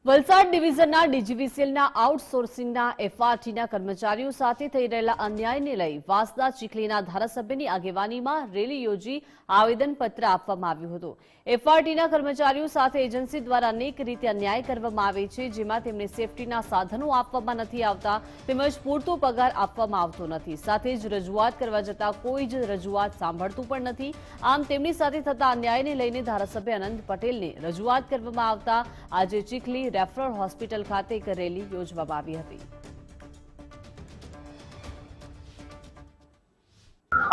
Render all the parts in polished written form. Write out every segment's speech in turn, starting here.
વલસાડ ડિવિઝનના ડીજીવીસીએલના આઉટસોર્સિંગના એફઆરટીના કર્મચારીઓ સાથે થઈ રહેલા અન્યાયને લઈ વાંસદા ચીખલીના ધારાસભ્યની આગેવાનીમાં રેલી યોજી આવેદનપત્ર આપવામાં આવ્યું હતું। એફઆરટીના કર્મચારીઓ સાથે એજન્સી દ્વારા અનેક રીતે અન્યાય કરવામાં આવે છે, જેમાં તેમને સેફટીના સાધનો આપવામાં નથી આવતા તેમજ પૂરતો પગાર આપવામાં આવતો નથી। સાથે જ રજૂઆત કરવા જતાં કોઈ જ રજૂઆત સાંભળતું પણ નથી। આમ તેમની સાથે થતા અન્યાયને લઈને ધારાસભ્ય અનંત પટેલને રજૂઆત કરવામાં આવતા આજે ચીખલી રેફરલ હોસ્પિટલ ખાતે એક રેલી યોજવામાં આવી હતી।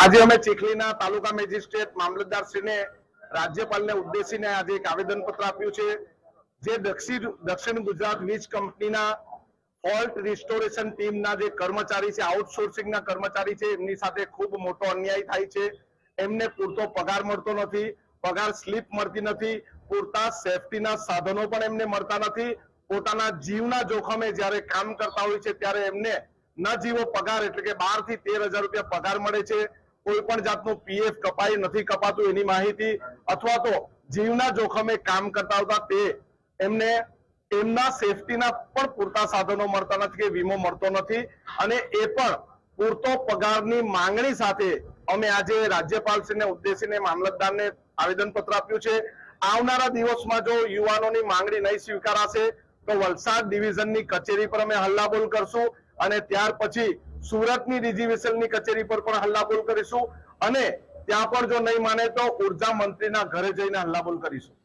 આજે અમે ચીખલીના તાલુકા મેજિસ્ટ્રેટ મામલતદારશ્રીને રાજ્યપાલને ઉદ્દેશીને આજે એક આવેદનપત્ર આપ્યું છે, જે દક્ષિણ ગુજરાત વીજ કંપનીના ફોલ્ટ રિસ્ટોરેશન ટીમના જે કર્મચારી છે, આઉટસોર્સિંગના કર્મચારી છે, એમની સાથે ખૂબ મોટો અન્યાય થાય છે। એમને પૂરતો પગાર મળતો નથી, પગાર સ્લીપ મળતી નથી, પૂરતા સેફટીના સાધનો પણ એમને મળતા નથી। પોતાના જીવના જોખમે જ્યારે કામ કરતા હોય છે ત્યારે એમને ન જીવો પગાર એટલે કે 12 થી 13,000 રૂપિયા પગાર મળે છે। કોઈ પણ જાતનું પીએફ કપાઈ નથી કપાતું એની માહિતી, અથવા તો જીવના જોખમે કામ કરતા હતા તે એમને એમના સેફટીના પણ પૂરતા સાધનો મળતા નથી કે વીમો મળતો નથી, અને એ પણ પૂરતો પગારની માંગણી સાથે અમે આજે રાજ્યપાલશ્રીને ઉદ્દેશીને મામલતદારને આવેદનપત્ર આપ્યું છે। આવનારા દિવસમાં જો યુવાનોની માંગણી નહીં સ્વીકારાશે તો વલસાડ ડિવિઝનની કચેરી પર અમે હલ્લાબોલ કરશું, અને ત્યાર પછી સુરતની ડીજીવીસીએલની કચેરી પર પણ હલ્લાબોલ કરીશું, અને ત્યાં પણ જો નહીં માને તો ઉર્જા મંત્રીના ઘરે જઈને હલ્લાબોલ કરીશું।